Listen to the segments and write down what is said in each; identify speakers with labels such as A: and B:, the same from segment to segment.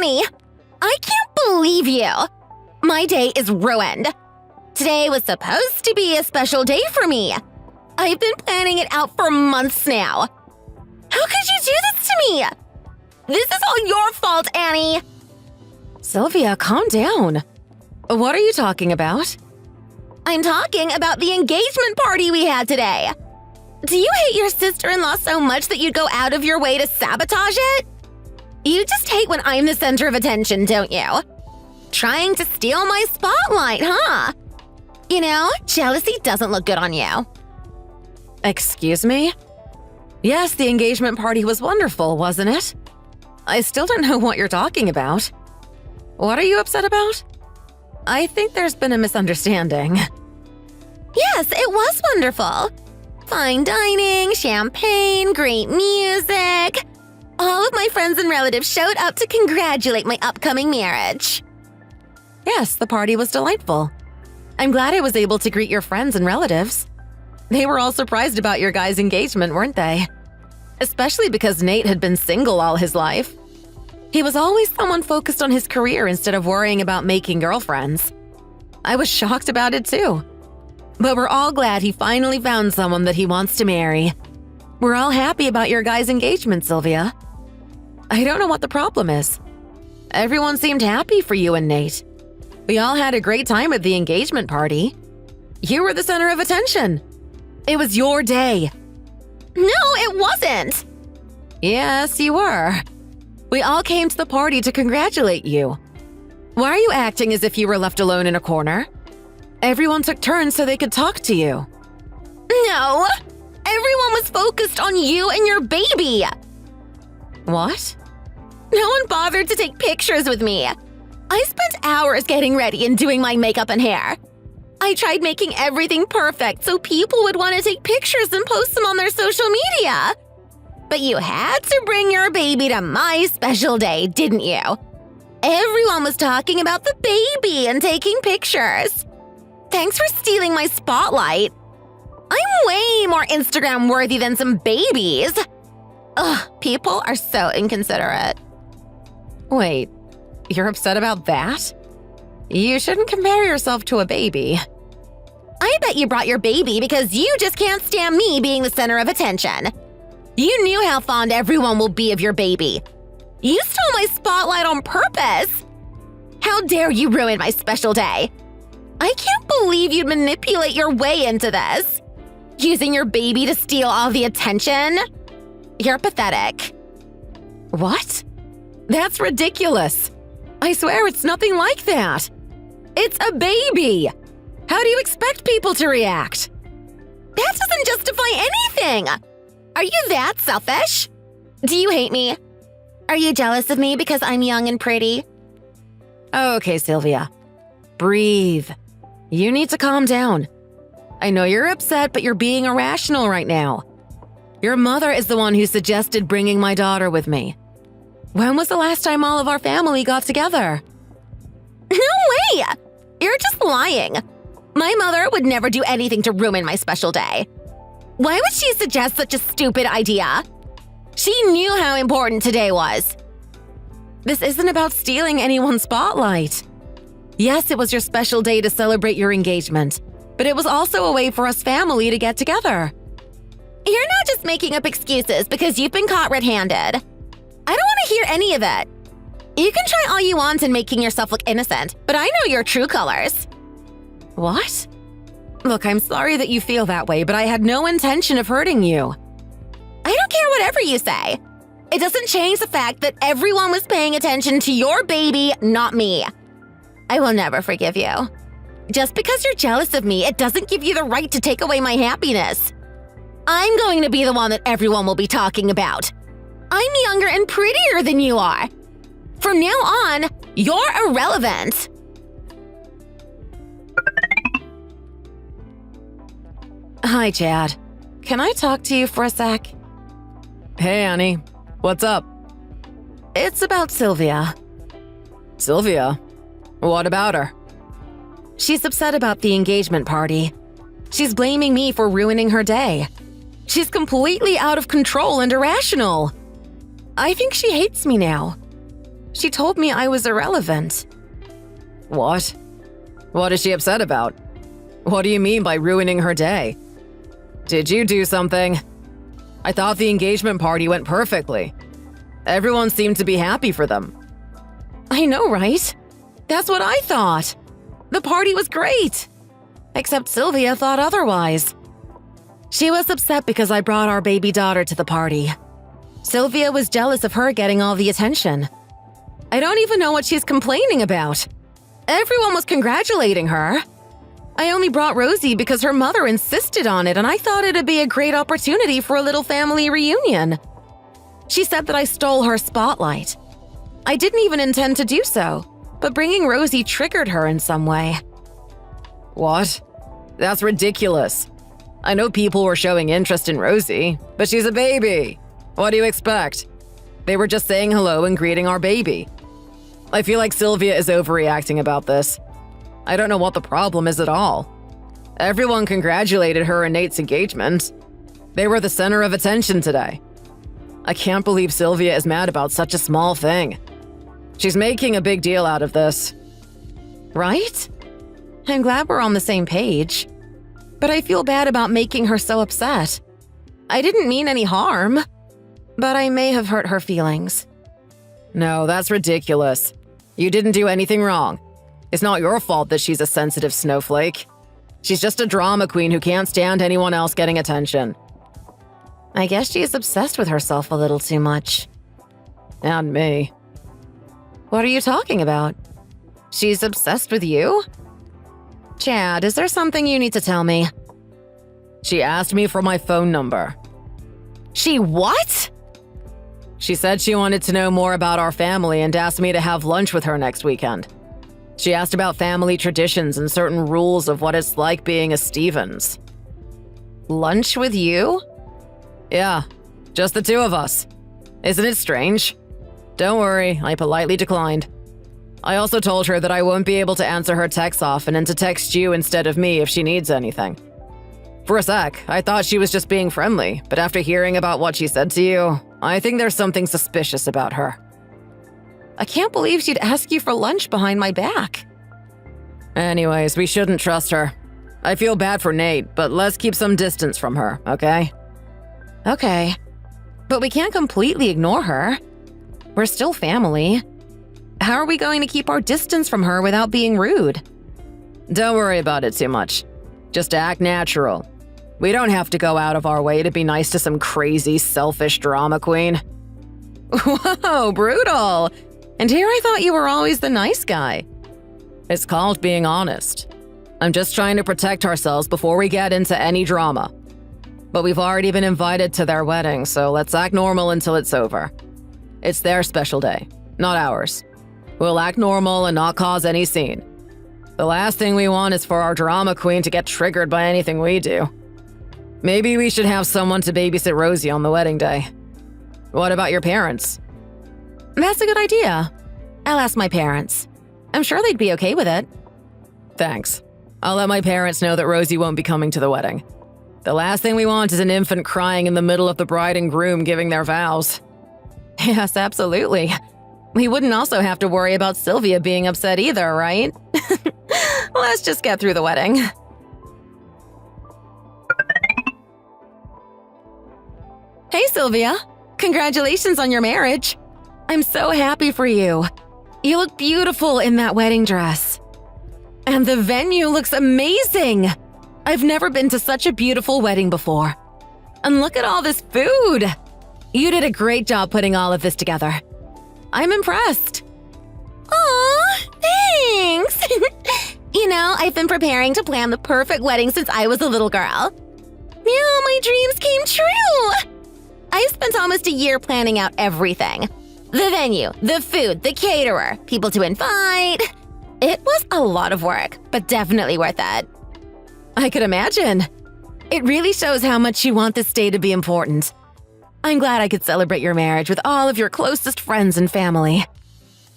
A: Annie, I can't believe you. My day is ruined. Today was supposed to be a special day for me. I've been planning it out for months now. How could you do this to me? This is all your fault, Annie.
B: Sylvia, calm down. What are you talking about?
A: I'm talking about the engagement party we had today. Do you hate your sister-in-law so much that you'd go out of your way to sabotage it? You just hate when I'm the center of attention, don't you? Trying to steal my spotlight, huh? You know, jealousy doesn't look good on you.
B: Excuse me? Yes, the engagement party was wonderful, wasn't it? I still don't know what you're talking about. What are you upset about? I think there's been a misunderstanding.
A: Yes, it was wonderful. Fine dining, champagne, great music. All of my friends and relatives showed up to congratulate my upcoming marriage.
B: Yes, the party was delightful. I'm glad I was able to greet your friends and relatives. They were all surprised about your guys' engagement, weren't they? Especially because Nate had been single all his life. He was always someone focused on his career instead of worrying about making girlfriends. I was shocked about it too. But we're all glad he finally found someone that he wants to marry. We're all happy about your guys' engagement, Sylvia. I don't know what the problem is. Everyone seemed happy for you and Nate. We all had a great time at the engagement party. You were the center of attention. It was your day.
A: No, it wasn't.
B: Yes, you were. We all came to the party to congratulate you. Why are you acting as if you were left alone in a corner? Everyone took turns so they could talk to you.
A: No, everyone was focused on you and your baby.
B: What?
A: No one bothered to take pictures with me. I spent hours getting ready and doing my makeup and hair. I tried making everything perfect so people would want to take pictures and post them on their social media. But you had to bring your baby to my special day, didn't you? Everyone was talking about the baby and taking pictures. Thanks for stealing my spotlight. I'm way more Instagram-worthy than some babies. Ugh, people are so inconsiderate.
B: Wait, you're upset about that? You shouldn't compare yourself to a baby.
A: I bet you brought your baby because you just can't stand me being the center of attention. You knew how fond everyone will be of your baby. You stole my spotlight on purpose. How dare you ruin my special day? I can't believe you'd manipulate your way into this. Using your baby to steal all the attention? You're pathetic.
B: What? That's ridiculous. I swear it's nothing like that. It's a baby. How do you expect people to react?
A: That doesn't justify anything. Are you that selfish? Do you hate me? Are you jealous of me because I'm young and pretty?
B: Okay, Sylvia. Breathe. You need to calm down. I know you're upset, but you're being irrational right now. Your mother is the one who suggested bringing my daughter with me. When was the last time all of our family got together?
A: No way! You're just lying. My mother would never do anything to ruin my special day. Why would she suggest such a stupid idea? She knew how important today was.
B: This isn't about stealing anyone's spotlight. Yes, it was your special day to celebrate your engagement, but it was also a way for us family to get together.
A: You're not just making up excuses because you've been caught red-handed. I don't want to hear any of it. You can try all you want in making yourself look innocent, but I know your true colors.
B: What? Look, I'm sorry that you feel that way, but I had no intention of hurting you.
A: I don't care whatever you say. It doesn't change the fact that everyone was paying attention to your baby, not me. I will never forgive you. Just because you're jealous of me, it doesn't give you the right to take away my happiness. I'm going to be the one that everyone will be talking about. I'm younger and prettier than you are. From now on, you're irrelevant.
B: Hi, Chad. Can I talk to you for a sec?
C: Hey, Annie. What's up?
B: It's about Sylvia.
C: Sylvia? What about her?
B: She's upset about the engagement party. She's blaming me for ruining her day. She's completely out of control and irrational. I think she hates me now. She told me I was irrelevant.
C: What? What is she upset about? What do you mean by ruining her day? Did you do something? I thought the engagement party went perfectly. Everyone seemed to be happy for them.
B: I know, right? That's what I thought. The party was great. Except Sylvia thought otherwise. She was upset because I brought our baby daughter to the party. Sylvia was jealous of her getting all the attention. I don't even know what she's complaining about. Everyone was congratulating her. I only brought Rosie because her mother insisted on it, and I thought it'd be a great opportunity for a little family reunion. She said that I stole her spotlight. I didn't even intend to do so, but bringing Rosie triggered her in some way.
C: What? That's ridiculous. I know people were showing interest in Rosie, but she's a baby. What do you expect? They were just saying hello and greeting our baby. I feel like Sylvia is overreacting about this. I don't know what the problem is at all. Everyone congratulated her in Nate's engagement. They were the center of attention today. I can't believe Sylvia is mad about such a small thing. She's making a big deal out of this.
B: Right? I'm glad we're on the same page. But I feel bad about making her so upset. I didn't mean any harm, but I may have hurt her feelings.
C: No, that's ridiculous. You didn't do anything wrong. It's not your fault that she's a sensitive snowflake. She's just a drama queen who can't stand anyone else getting attention.
B: I guess she is obsessed with herself a little too much.
C: And me.
B: What are you talking about? She's obsessed with you? Chad, is there something you need to tell me?
C: She asked me for my phone number.
B: She what?
C: She said she wanted to know more about our family and asked me to have lunch with her next weekend. She asked about family traditions and certain rules of what it's like being a Stevens.
B: Lunch with you?
C: Yeah, just the two of us. Isn't it strange? Don't worry, I politely declined. I also told her that I won't be able to answer her texts often and to text you instead of me if she needs anything. For a sec, I thought she was just being friendly, but after hearing about what she said to you, I think there's something suspicious about her.
B: I can't believe she'd ask you for lunch behind my back.
C: Anyways, we shouldn't trust her. I feel bad for Nate, but let's keep some distance from her, okay?
B: Okay. But we can't completely ignore her. We're still family. How are we going to keep our distance from her without being rude?
C: Don't worry about it too much. Just act natural. We don't have to go out of our way to be nice to some crazy, selfish drama queen.
B: Whoa, brutal. And here I thought you were always the nice guy.
C: It's called being honest. I'm just trying to protect ourselves before we get into any drama. But we've already been invited to their wedding, so let's act normal until it's over. It's their special day, not ours. We'll act normal and not cause any scene. The last thing we want is for our drama queen to get triggered by anything we do. Maybe we should have someone to babysit Rosie on the wedding day. What about your parents?
B: That's a good idea. I'll ask my parents. I'm sure they'd be okay with it.
C: Thanks. I'll let my parents know that Rosie won't be coming to the wedding. The last thing we want is an infant crying in the middle of the bride and groom giving their vows.
B: Yes, absolutely. We wouldn't also have to worry about Sylvia being upset either, right? Let's just get through the wedding. Hey, Sylvia. Congratulations on your marriage. I'm so happy for you. You look beautiful in that wedding dress. And the venue looks amazing. I've never been to such a beautiful wedding before. And look at all this food. You did a great job putting all of this together. I'm impressed.
A: Aw, thanks. You know, I've been preparing to plan the perfect wedding since I was a little girl. Now my dreams came true. I spent almost a year planning out everything. The venue, the food, the caterer, people to invite. It was a lot of work, but definitely worth it.
B: I could imagine. It really shows how much you want this day to be important. I'm glad I could celebrate your marriage with all of your closest friends and family.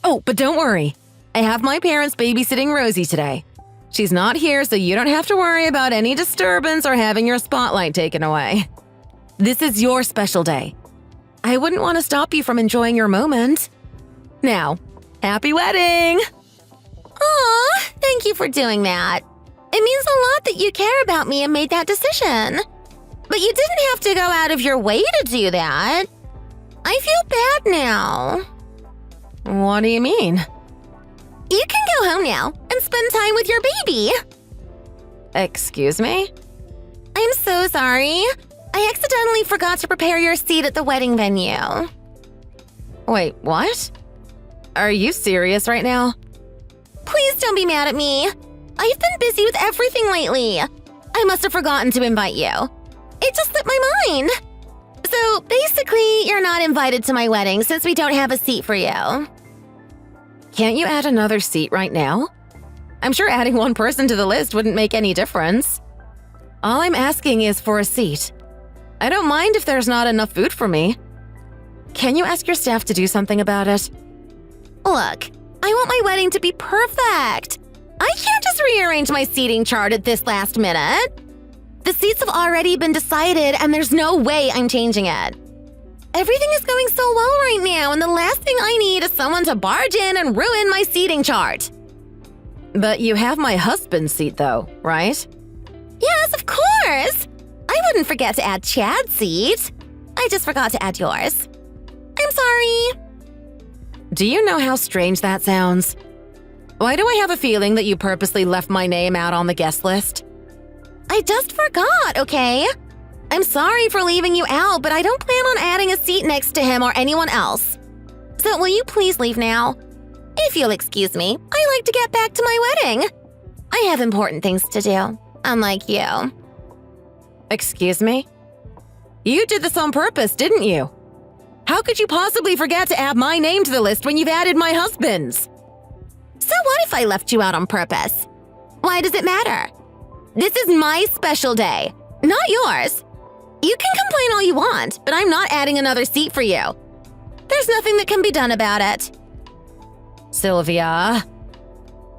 B: Oh, but don't worry. I have my parents babysitting Rosie today. She's not here, so you don't have to worry about any disturbance or having your spotlight taken away. This is your special day. I wouldn't want to stop you from enjoying your moment. Now, happy wedding!
A: Aw, thank you for doing that. It means a lot that you care about me and made that decision. But you didn't have to go out of your way to do that. I feel bad now.
B: What do you mean?
A: You can go home now and spend time with your baby.
B: Excuse me?
A: I'm so sorry. I accidentally forgot to prepare your seat at the wedding venue.
B: Wait, what? Are you serious right now?
A: Please don't be mad at me. I've been busy with everything lately. I must have forgotten to invite you. It just slipped my mind. So basically, you're not invited to my wedding since we don't have a seat for you.
B: Can't you add another seat right now? I'm sure adding one person to the list wouldn't make any difference. All I'm asking is for a seat. I don't mind if there's not enough food for me. Can you ask your staff to do something about it?
A: Look, I want my wedding to be perfect. I can't just rearrange my seating chart at this last minute. The seats have already been decided and there's no way I'm changing it. Everything is going so well right now and the last thing I need is someone to barge in and ruin my seating chart.
B: But you have my husband's seat though, right?
A: Yes, of course. I wouldn't forget to add Chad's seat. I just forgot to add yours. I'm sorry.
B: Do you know how strange that sounds? Why do I have a feeling that you purposely left my name out on the guest list?
A: I just forgot, okay? I'm sorry for leaving you out, but I don't plan on adding a seat next to him or anyone else. So will you please leave now? If you'll excuse me, I like to get back to my wedding. I have important things to do, unlike you.
B: Excuse me? You did this on purpose, didn't you? How could you possibly forget to add my name to the list when you've added my husband's?
A: So what if I left you out on purpose? Why does it matter? This is my special day, not yours. You can complain all you want, but I'm not adding another seat for you. There's nothing that can be done about it.
B: Sylvia.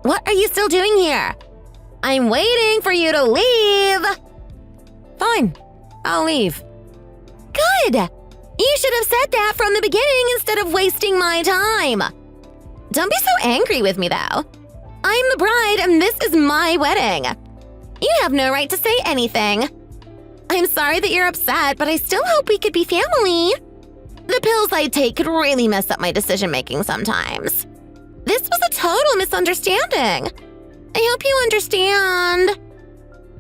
A: What are you still doing here? I'm waiting for you to leave.
B: Fine, I'll leave.
A: Good. You should have said that from the beginning instead of wasting my time. Don't be so angry with me, though. I'm the bride and this is my wedding. You have no right to say anything. I'm sorry that you're upset, but I still hope we could be family. The pills I take could really mess up my decision-making sometimes. This was a total misunderstanding. I hope you understand.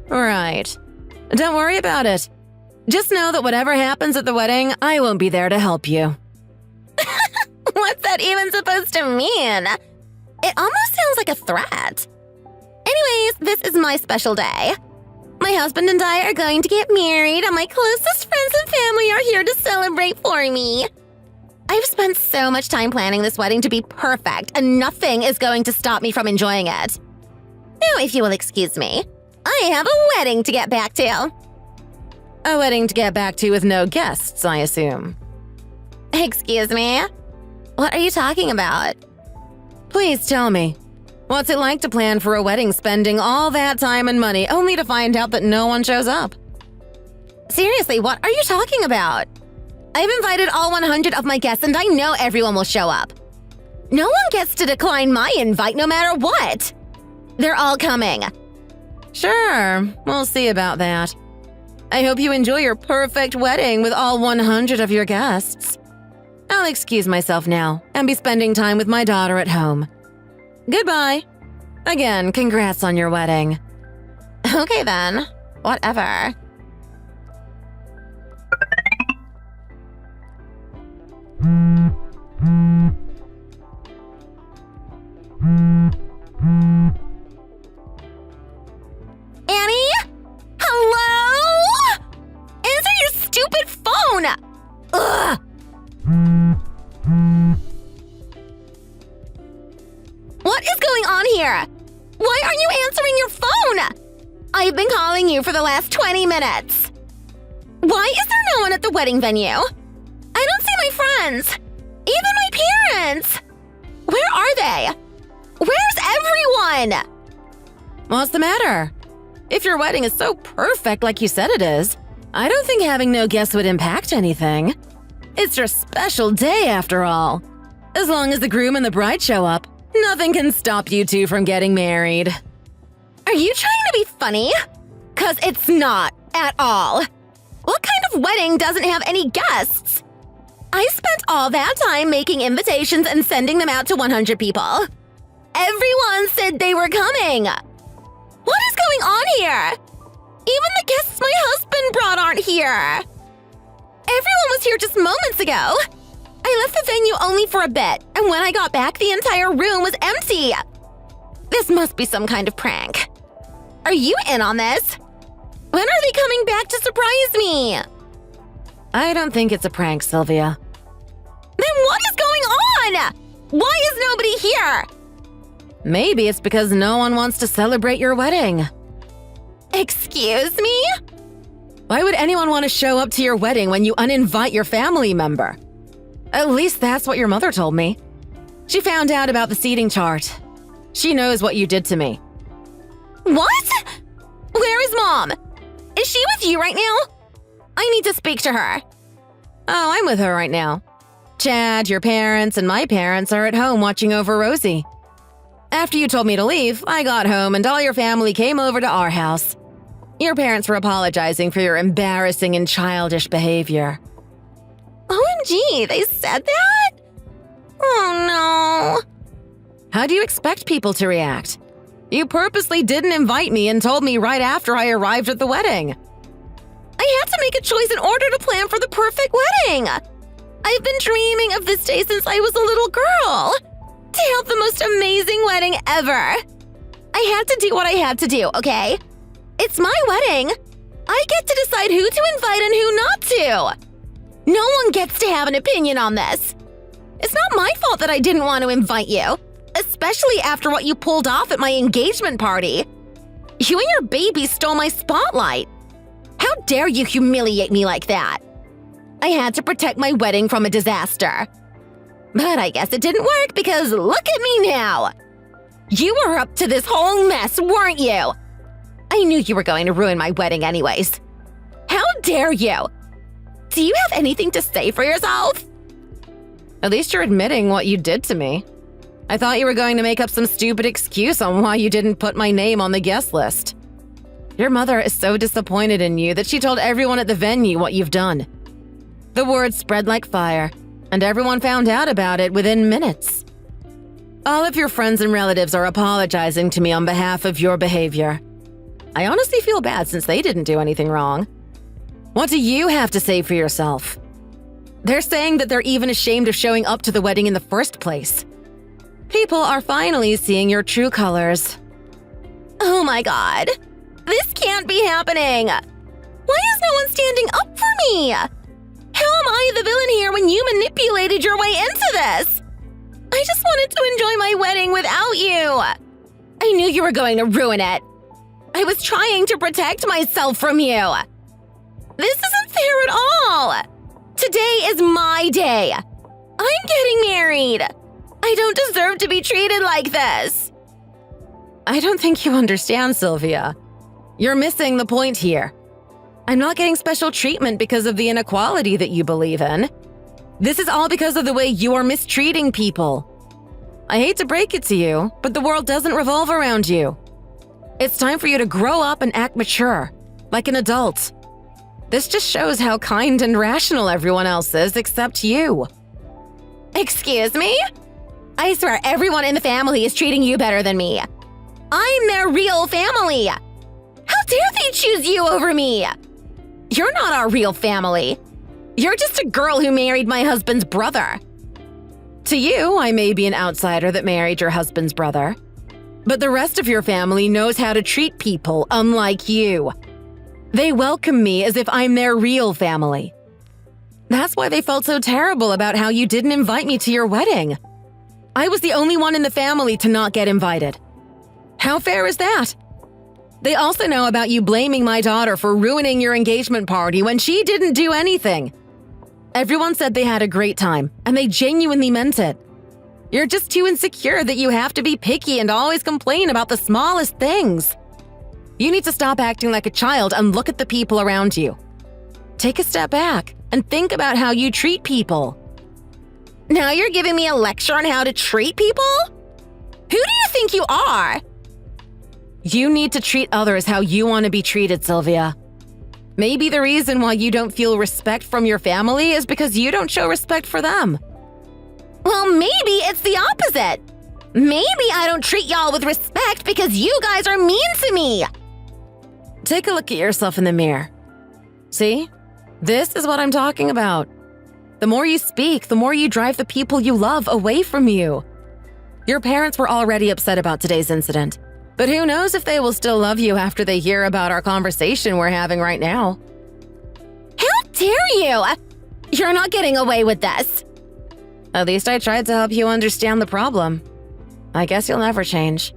B: Right. Don't worry about it. Just know that whatever happens at the wedding, I won't be there to help you.
A: What's that even supposed to mean? It almost sounds like a threat. Anyways, this is my special day. My husband and I are going to get married, and my closest friends and family are here to celebrate for me. I've spent so much time planning this wedding to be perfect, and nothing is going to stop me from enjoying it. Now, if you will excuse me, I have a wedding to get back to.
B: A wedding to get back to with no guests, I assume.
A: Excuse me? What are you talking about?
B: Please tell me. What's it like to plan for a wedding spending all that time and money only to find out that no one shows up?
A: Seriously, what are you talking about? I've invited all 100 of my guests and I know everyone will show up. No one gets to decline my invite no matter what. They're all coming.
B: Sure, we'll see about that. I hope you enjoy your perfect wedding with all 100 of your guests. I'll excuse myself now and be spending time with my daughter at home. Goodbye. Again, congrats on your wedding.
A: Okay then, whatever. Annie? Hello? Answer your stupid phone! Ugh! What is going on here? Why aren't you answering your phone? I've been calling you for the last 20 minutes. Why is there no one at the wedding venue? I don't see my friends. Even my parents. Where are they? Where's everyone?
B: What's the matter? If your wedding is so perfect like you said it is, I don't think having no guests would impact anything. It's your special day after all. As long as the groom and the bride show up, nothing can stop you two from getting married.
A: Are you trying to be funny? 'Cause it's not at all. What kind of wedding doesn't have any guests? I spent all that time making invitations and sending them out to 100 people. Everyone said they were coming. What is going on here? Even the guests my husband brought aren't here. Everyone was here just moments ago. I left the venue only for a bit, and when I got back, the entire room was empty. This must be some kind of prank. Are you in on this? When are they coming back to surprise me?
B: I don't think it's a prank, Sylvia.
A: Then what is going on? Why is nobody here?
B: Maybe it's because no one wants to celebrate your wedding.
A: Excuse me?
B: Why would anyone want to show up to your wedding when you uninvite your family member? At least that's what your mother told me. She found out about the seating chart. She knows what you did to me.
A: What? Where is Mom? Is she with you right now? I need to speak to her.
B: Oh, I'm with her right now. Chad, your parents, and my parents are at home watching over Rosie. After you told me to leave, I got home and all your family came over to our house. Your parents were apologizing for your embarrassing and childish behavior.
A: OMG, they said that? Oh no.
B: How do you expect people to react? You purposely didn't invite me and told me right after I arrived at the wedding.
A: I had to make a choice in order to plan for the perfect wedding. I've been dreaming of this day since I was a little girl. To have the most amazing wedding ever. I had to do what I had to do, okay? It's my wedding. I get to decide who to invite and who not to. No one gets to have an opinion on this. It's not my fault that I didn't want to invite you, especially after what you pulled off at my engagement party. You and your baby stole my spotlight. How dare you humiliate me like that? I had to protect my wedding from a disaster. But I guess it didn't work because look at me now. You were up to this whole mess, weren't you? I knew you were going to ruin my wedding anyways. How dare you? Do you have anything to say for yourself?
B: At least you're admitting what you did to me. I thought you were going to make up some stupid excuse on why you didn't put my name on the guest list. Your mother is so disappointed in you that she told everyone at the venue what you've done. The word spread like fire, and everyone found out about it within minutes. All of your friends and relatives are apologizing to me on behalf of your behavior. I honestly feel bad since they didn't do anything wrong. What do you have to say for yourself? They're saying that they're even ashamed of showing up to the wedding in the first place. People are finally seeing your true colors.
A: Oh my god. This can't be happening. Why is no one standing up for me? How am I the villain here when you manipulated your way into this? I just wanted to enjoy my wedding without you. I knew you were going to ruin it. I was trying to protect myself from you. This isn't fair at all. Today is my day. I'm getting married. I don't deserve to be treated like this.
B: I don't think you understand, Sylvia. You're missing the point here. I'm not getting special treatment because of the inequality that you believe in. This is all because of the way you are mistreating people. I hate to break it to you, but the world doesn't revolve around you. It's time for you to grow up and act mature, like an adult. This just shows how kind and rational everyone else is except you.
A: Excuse me? I swear everyone in the family is treating you better than me. I'm their real family. How dare they choose you over me? You're not our real family. You're just a girl who married my husband's brother.
B: To you, I may be an outsider that married your husband's brother. But the rest of your family knows how to treat people unlike you. They welcome me as if I'm their real family. That's why they felt so terrible about how you didn't invite me to your wedding. I was the only one in the family to not get invited. How fair is that? They also know about you blaming my daughter for ruining your engagement party when she didn't do anything. Everyone said they had a great time, and they genuinely meant it. You're just too insecure that you have to be picky and always complain about the smallest things. You need to stop acting like a child and look at the people around you. Take a step back and think about how you treat people.
A: Now you're giving me a lecture on how to treat people? Who do you think you are?
B: You need to treat others how you want to be treated, Sylvia. Maybe the reason why you don't feel respect from your family is because you don't show respect for them.
A: Well, maybe it's the opposite. Maybe I don't treat y'all with respect because you guys are mean to me.
B: Take a look at yourself in the mirror. See? This is what I'm talking about. The more you speak, the more you drive the people you love away from you. Your parents were already upset about today's incident, but who knows if they will still love you after they hear about our conversation we're having right now.
A: How dare you! You're not getting away with this.
B: At least I tried to help you understand the problem. I guess you'll never change.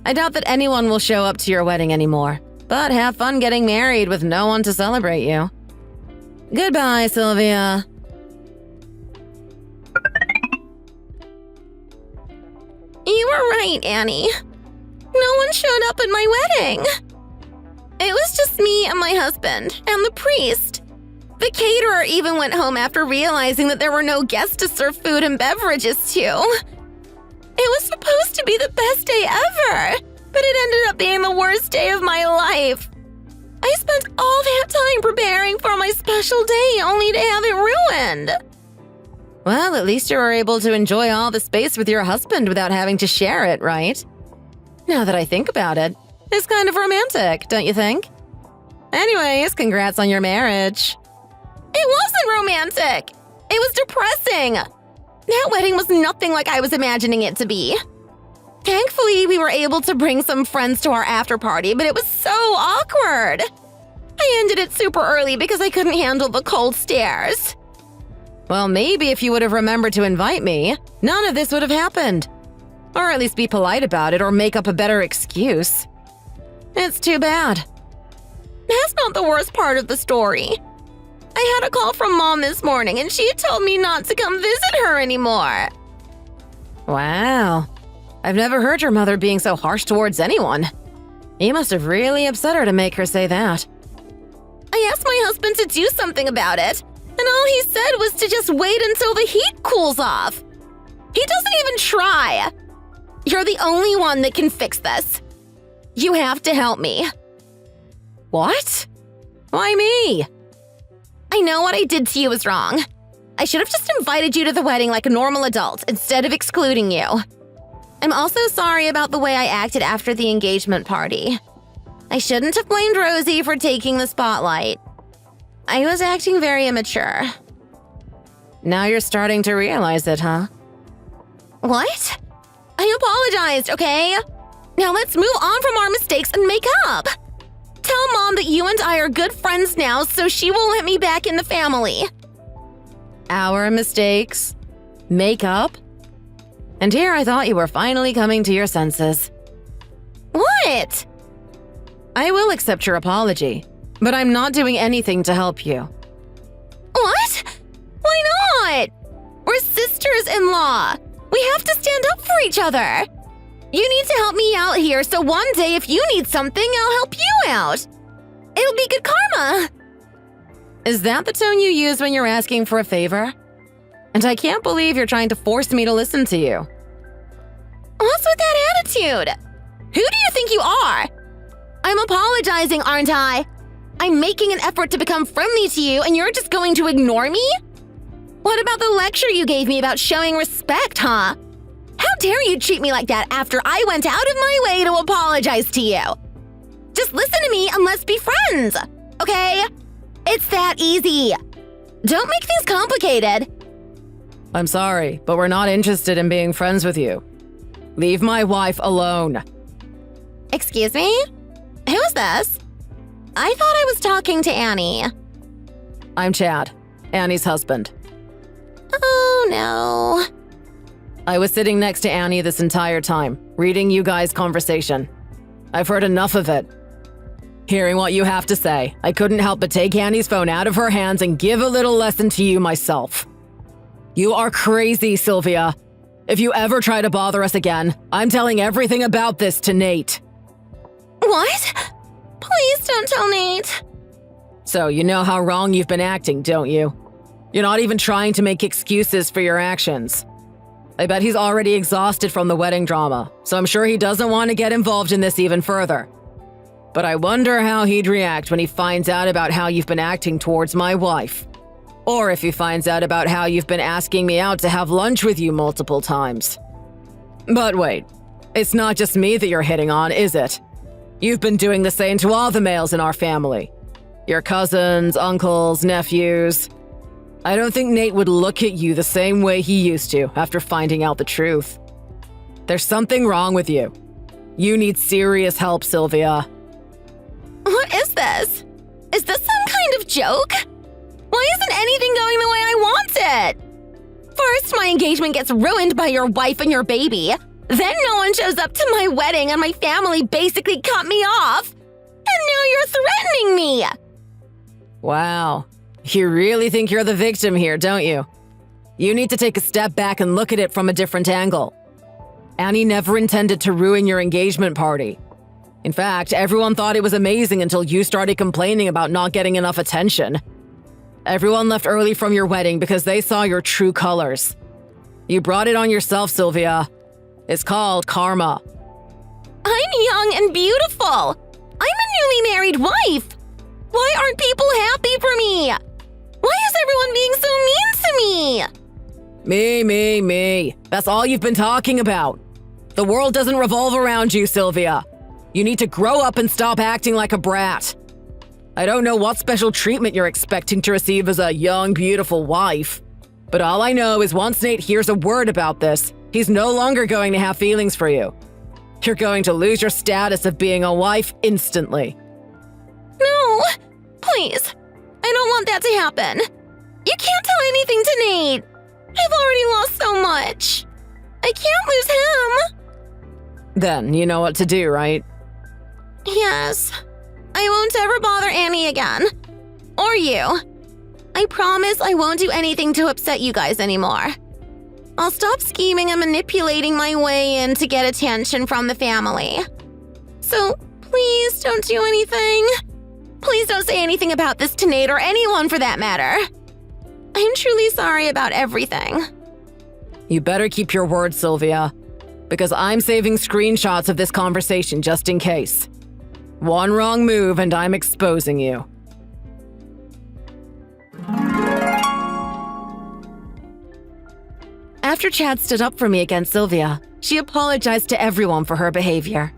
B: I doubt that anyone will show up to your wedding anymore, but have fun getting married with no one to celebrate you. Goodbye, Sylvia.
A: You were right, Annie. No one showed up at my wedding. It was just me and my husband and the priest. The caterer even went home after realizing that there were no guests to serve food and beverages to. It was supposed to be the best day ever, but it ended up being the worst day of my life. I spent all that time preparing for my special day only to have it ruined.
B: Well, at least you were able to enjoy all the space with your husband without having to share it, right? Now that I think about it, it's kind of romantic, don't you think? Anyways, congrats on your marriage.
A: It wasn't romantic. It was depressing. That wedding was nothing like I was imagining it to be. Thankfully, we were able to bring some friends to our after party, but it was so awkward. I ended it super early because I couldn't handle the cold stares.
B: Well, maybe if you would have remembered to invite me, none of this would have happened. Or at least be polite about it or make up a better excuse. It's too bad.
A: That's not the worst part of the story. I had a call from Mom this morning and she told me not to come visit her anymore.
B: Wow. I've never heard your mother being so harsh towards anyone. You must have really upset her to make her say that.
A: I asked my husband to do something about it, and all he said was to just wait until the heat cools off. He doesn't even try. You're the only one that can fix this. You have to help me.
B: What? Why me?
A: I know what I did to you was wrong. I should have just invited you to the wedding like a normal adult instead of excluding you. I'm also sorry about the way I acted after the engagement party. I shouldn't have blamed Rosie for taking the spotlight. I was acting very immature.
B: Now you're starting to realize it, huh?
A: What? I apologized, okay? Now let's move on from our mistakes and make up. Tell Mom that you and I are good friends now so she will let me back in the family.
B: Our mistakes? Make up? And here I thought you were finally coming to your senses.
A: What?
B: I will accept your apology, but I'm not doing anything to help you.
A: What? Why not? We're sisters-in-law. We have to stand up for each other. You need to help me out here so one day if you need something, I'll help you out. It'll be good karma.
B: Is that the tone you use when you're asking for a favor? And I can't believe you're trying to force me to listen to you.
A: What's with that attitude? Who do you think you are? I'm apologizing, aren't I? I'm making an effort to become friendly to you and you're just going to ignore me? What about the lecture you gave me about showing respect, huh? How dare you treat me like that after I went out of my way to apologize to you? Just listen to me and let's be friends, okay? It's that easy. Don't make things complicated.
C: I'm sorry, but we're not interested in being friends with you. Leave my wife alone.
A: Excuse me? Who's this? I thought I was talking to Annie.
C: I'm Chad, Annie's husband.
A: Oh, no.
C: I was sitting next to Annie this entire time, reading you guys' conversation. I've heard enough of it. Hearing what you have to say, I couldn't help but take Annie's phone out of her hands and give a little lesson to you myself. You are crazy, Sylvia. If you ever try to bother us again, I'm telling everything about this to Nate.
A: What? Please don't tell Nate.
C: So you know how wrong you've been acting, don't you? You're not even trying to make excuses for your actions. I bet he's already exhausted from the wedding drama, so I'm sure he doesn't want to get involved in this even further. But I wonder how he'd react when he finds out about how you've been acting towards my wife. Or if he finds out about how you've been asking me out to have lunch with you multiple times. But wait, it's not just me that you're hitting on, is it? You've been doing the same to all the males in our family. Your cousins, uncles, nephews. I don't think Nate would look at you the same way he used to after finding out the truth. There's something wrong with you. You need serious help, Sylvia.
A: What is this? Is this some kind of joke? Why isn't anything going the way I want it? First, my engagement gets ruined by your wife and your baby. Then no one shows up to my wedding and my family basically cut me off. And now you're threatening me.
C: Wow. You really think you're the victim here, don't you? You need to take a step back and look at it from a different angle. Annie never intended to ruin your engagement party. In fact, everyone thought it was amazing until you started complaining about not getting enough attention. Everyone left early from your wedding because they saw your true colors. You brought it on yourself, Sylvia. It's called karma.
A: I'm young and beautiful. I'm a newly married wife. Why aren't people happy for me? Why is everyone being so mean to me?
C: Me. That's all you've been talking about. The world doesn't revolve around you, Sylvia. You need to grow up and stop acting like a brat. I don't know what special treatment you're expecting to receive as a young, beautiful wife. But all I know is once Nate hears a word about this, he's no longer going to have feelings for you. You're going to lose your status of being a wife instantly.
A: No, please. I don't want that to happen. You can't tell anything to Nate. I've already lost so much. I can't lose him.
C: Then you know what to do, right?
A: Yes. I won't ever bother Annie again. Or you. I promise I won't do anything to upset you guys anymore. I'll stop scheming and manipulating my way in to get attention from the family. So please don't do anything. Please don't say anything about this to Nate or anyone for that matter. I'm truly sorry about everything.
C: You better keep your word, Sylvia, because I'm saving screenshots of this conversation just in case. One wrong move and I'm exposing you.
B: After Chad stood up for me against Sylvia, she apologized to everyone for her behavior.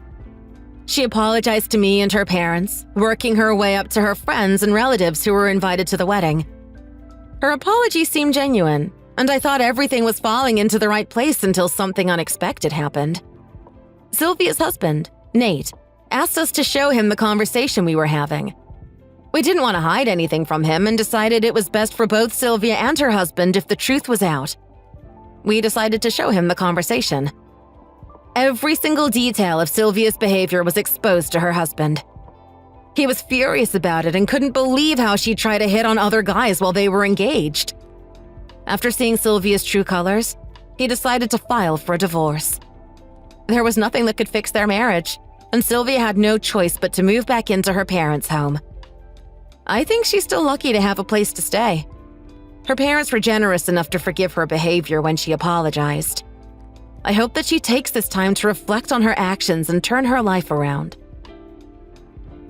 B: She apologized to me and her parents, working her way up to her friends and relatives who were invited to the wedding. Her apology seemed genuine, and I thought everything was falling into the right place until something unexpected happened. Sylvia's husband, Nate, asked us to show him the conversation we were having. We didn't want to hide anything from him and decided it was best for both Sylvia and her husband if the truth was out. We decided to show him the conversation. Every single detail of Sylvia's behavior was exposed to her husband. He was furious about it and couldn't believe how she tried to hit on other guys while they were engaged. After seeing Sylvia's true colors, he decided to file for a divorce. There was nothing that could fix their marriage, and Sylvia had no choice but to move back into her parents' home. I think she's still lucky to have a place to stay. Her parents were generous enough to forgive her behavior when she apologized. I hope that she takes this time to reflect on her actions and turn her life around.